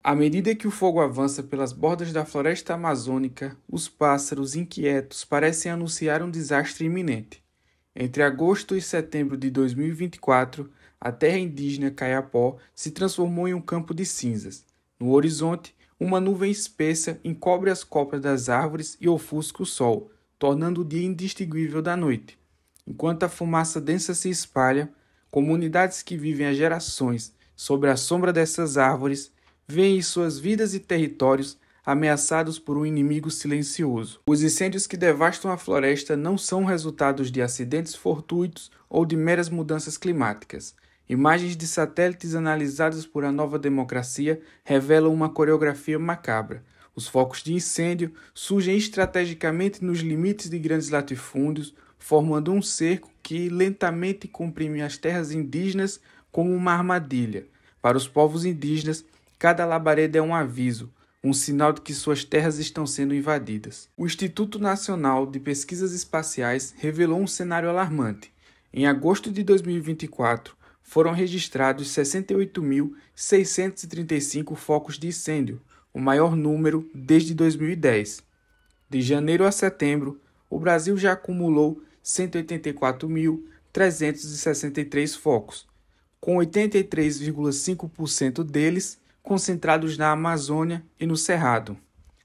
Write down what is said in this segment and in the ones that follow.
À medida que o fogo avança pelas bordas da floresta amazônica, os pássaros inquietos parecem anunciar um desastre iminente. Entre agosto e setembro de 2024, a terra indígena Kayapó se transformou em um campo de cinzas. No horizonte, uma nuvem espessa encobre as copas das árvores e ofusca o sol, tornando o dia indistinguível da noite. Enquanto a fumaça densa se espalha, comunidades que vivem há gerações sob a sombra dessas árvores veem suas vidas e territórios ameaçados por um inimigo silencioso. Os incêndios que devastam a floresta não são resultados de acidentes fortuitos ou de meras mudanças climáticas. Imagens de satélites analisadas por A Nova Democracia revelam uma coreografia macabra. Os focos de incêndio surgem estrategicamente nos limites de grandes latifúndios, formando um cerco que lentamente comprime as terras indígenas como uma armadilha. Para os povos indígenas, cada labareda é um aviso, um sinal de que suas terras estão sendo invadidas. O Instituto Nacional de Pesquisas Espaciais revelou um cenário alarmante. Em agosto de 2024, foram registrados 68.635 focos de incêndio, o maior número desde 2010. De janeiro a setembro, o Brasil já acumulou 184.363 focos, com 83,5% deles concentrados na Amazônia e no Cerrado.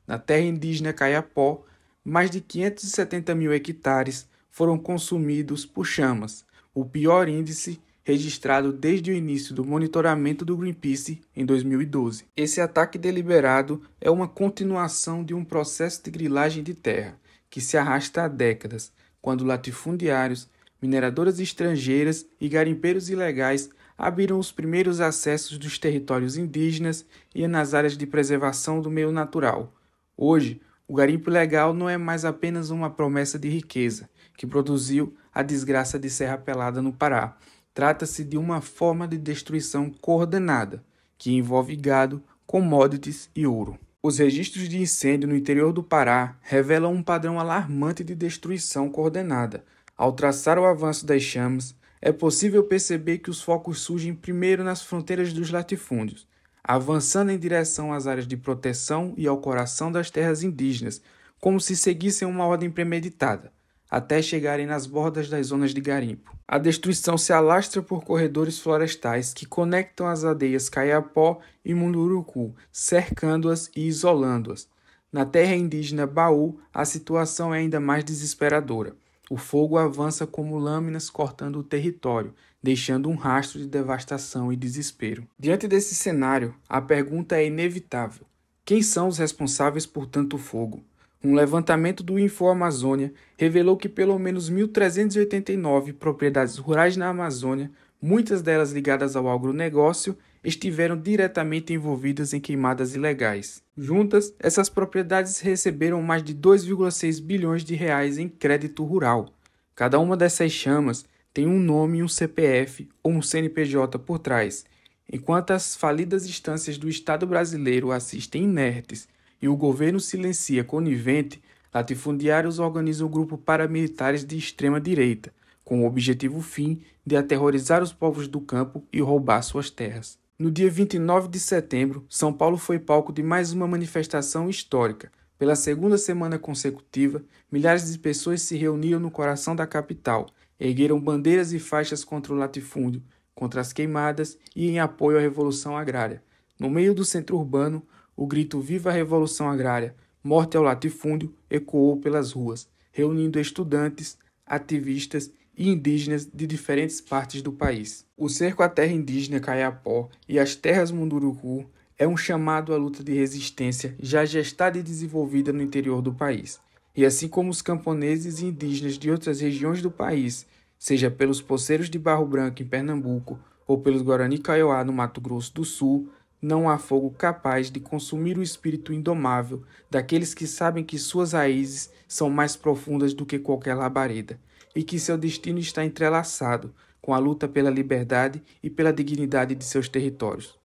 Na terra indígena Kayapó, mais de 570 mil hectares foram consumidos por chamas, o pior índice registrado desde o início do monitoramento do Greenpeace em 2012. Esse ataque deliberado é uma continuação de um processo de grilagem de terra que se arrasta há décadas, quando latifundiários, mineradoras estrangeiras e garimpeiros ilegais abriram os primeiros acessos dos territórios indígenas e nas áreas de preservação do meio natural. Hoje, o garimpo ilegal não é mais apenas uma promessa de riqueza, que produziu a desgraça de Serra Pelada no Pará. Trata-se de uma forma de destruição coordenada, que envolve gado, commodities e ouro. Os registros de incêndio no interior do Pará revelam um padrão alarmante de destruição coordenada. Ao traçar o avanço das chamas, é possível perceber que os focos surgem primeiro nas fronteiras dos latifúndios, avançando em direção às áreas de proteção e ao coração das terras indígenas, como se seguissem uma ordem premeditada, até chegarem nas bordas das zonas de garimpo. A destruição se alastra por corredores florestais que conectam as aldeias Kayapó e Munduruku, cercando-as e isolando-as. Na terra indígena Baú, a situação é ainda mais desesperadora. O fogo avança como lâminas cortando o território, deixando um rastro de devastação e desespero. Diante desse cenário, a pergunta é inevitável: quem são os responsáveis por tanto fogo? Um levantamento do InfoAmazônia revelou que pelo menos 1.389 propriedades rurais na Amazônia, muitas delas ligadas ao agronegócio, estiveram diretamente envolvidas em queimadas ilegais. Juntas, essas propriedades receberam mais de 2,6 bilhões de reais em crédito rural. Cada uma dessas chamas tem um nome e um CPF ou um CNPJ por trás. Enquanto as falidas instâncias do Estado brasileiro assistem inertes e o governo silencia conivente, latifundiários organizam um grupo paramilitares de extrema-direita, com o objetivo fim de aterrorizar os povos do campo e roubar suas terras. No dia 29 de setembro, São Paulo foi palco de mais uma manifestação histórica. Pela segunda semana consecutiva, milhares de pessoas se reuniram no coração da capital, ergueram bandeiras e faixas contra o latifúndio, contra as queimadas e em apoio à Revolução Agrária. No meio do centro urbano, o grito "Viva a Revolução Agrária! Morte ao latifúndio!" ecoou pelas ruas, reunindo estudantes, ativistas e indígenas de diferentes partes do país. O cerco à terra indígena Kayapó e às terras Munduruku é um chamado à luta de resistência já gestada e desenvolvida no interior do país. E assim como os camponeses e indígenas de outras regiões do país, seja pelos poceiros de Barro Branco em Pernambuco ou pelos Guarani Kaiowá no Mato Grosso do Sul, não há fogo capaz de consumir o espírito indomável daqueles que sabem que suas raízes são mais profundas do que qualquer labareda e que seu destino está entrelaçado com a luta pela liberdade e pela dignidade de seus territórios.